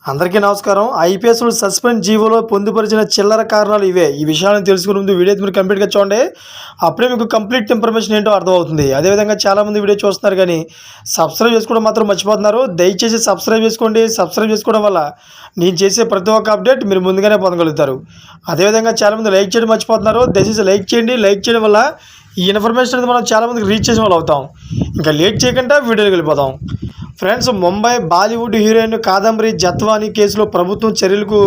అందరికీ నమస్కారం. ఐపీఎస్‌లో సస్పెండ్ జీవోలో పొందుపరిచిన చిల్లర కారణాలు ఇవే. ఈ విషయాలను తెలుసుకునే ముందు వీడియో మీరు కంప్లీట్‌గా చూడండి. అప్పుడే మీకు కంప్లీట్ ఇన్ఫర్మేషన్ ఏంటో అర్థమవుతుంది. అదేవిధంగా చాలామంది వీడియో చూస్తున్నారు కానీ సబ్స్క్రైబ్ చేసుకోవడం మాత్రం మర్చిపోతున్నారు. దయచేసి సబ్స్క్రైబ్ చేసుకోండి. సబ్స్క్రైబ్ చేసుకోవడం వల్ల నేను చేసే ప్రతి ఒక్క అప్డేట్ మీరు ముందుగానే పొందగలుగుతారు. అదేవిధంగా చాలామంది లైక్ చేయడం మర్చిపోతున్నారు. దయచేసి లైక్ చేయండి. లైక్ చేయడం వల్ల ఈ ఇన్ఫర్మేషన్ అనేది మనం చాలామందికి రీచ్ చేసే వాళ్ళు అవుతాం. ఇంకా లేట్ చేయకుండా వీడియోకి వెళ్ళిపోతాం. ఫ్రెండ్స్, ముంబై బాలీవుడ్ హీరోయిన్ కాదంబరి జత్వానీ కేసులో ప్రభుత్వం చర్యలకు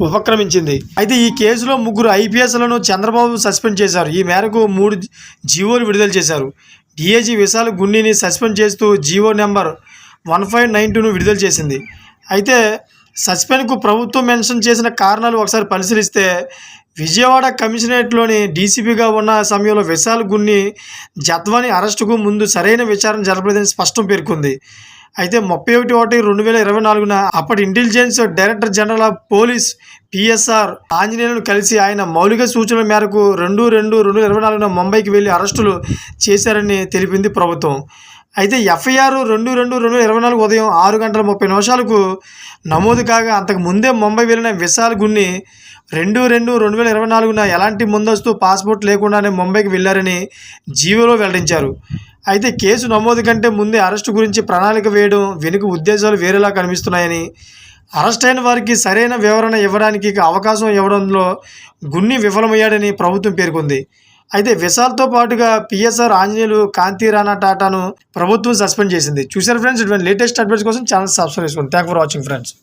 ఉపక్రమించింది. అయితే ఈ కేసులో ముగ్గురు ఐపీఎస్లను చంద్రబాబు సస్పెండ్ చేశారు. ఈ మేరకు 3 జీవోలు విడుదల చేశారు. డీఐజీ విశాల్ గున్నీని సస్పెండ్ చేస్తూ జీవో నెంబర్ 1592ను విడుదల చేసింది. అయితే సస్పెండ్కు ప్రభుత్వం మెన్షన్ చేసిన కారణాలు ఒకసారి పరిశీలిస్తే, విజయవాడ కమిషనరేట్లోని డీసీపీగా ఉన్న సమయంలో విశాల్ గున్ని జత్వానీ అరెస్టుకు ముందు సరైన విచారణ జరపలేదని స్పష్టం పేర్కొంది. అయితే 31/1/2024న అప్పటి intelligence director general of police PSR ఆంజనేయులను కలిసి ఆయన మౌలిక సూచనల మేరకు 2/2/2024న ముంబైకి వెళ్లి అరెస్టులు చేశారని తెలిపింది ప్రభుత్వం. అయితే ఎఫ్ఐఆర్ 2/2/2024 ఉదయం 6:30 నమోదు కాగా, అంతకు ముందే ముంబై వెళ్లిన విశాల్ గున్ని 2/2/2024న ఎలాంటి ముందస్తు పాస్పోర్ట్ లేకుండానే ముంబైకి వెళ్లారని జీవోలో వెల్లడించారు. అయితే కేసు నమోదు కంటే ముందే అరెస్టు గురించి ప్రణాళిక వేయడం వెనుక ఉద్దేశాలు వేరేలా కనిపిస్తున్నాయని, అరెస్ట్ అయిన వారికి సరైన వివరణ ఇవ్వడానికి అవకాశం ఇవ్వడంలో గున్ని విఫలమయ్యాడని ప్రభుత్వం పేర్కొంది. అయితే విశాల్తో పాటుగా పిఎస్ఆర్ ఆంజనేయులు, కాంతి రాణా టాటాను ప్రభుత్వం సస్పెండ్ చేసింది. చూసారు ఫ్రెండ్స్, ఇటువంటి లేటెస్ట్ అప్డేట్స్ కోసం ఛానల్ సబ్స్క్రైబ్ చేసుకోండి. Thank for watching friends.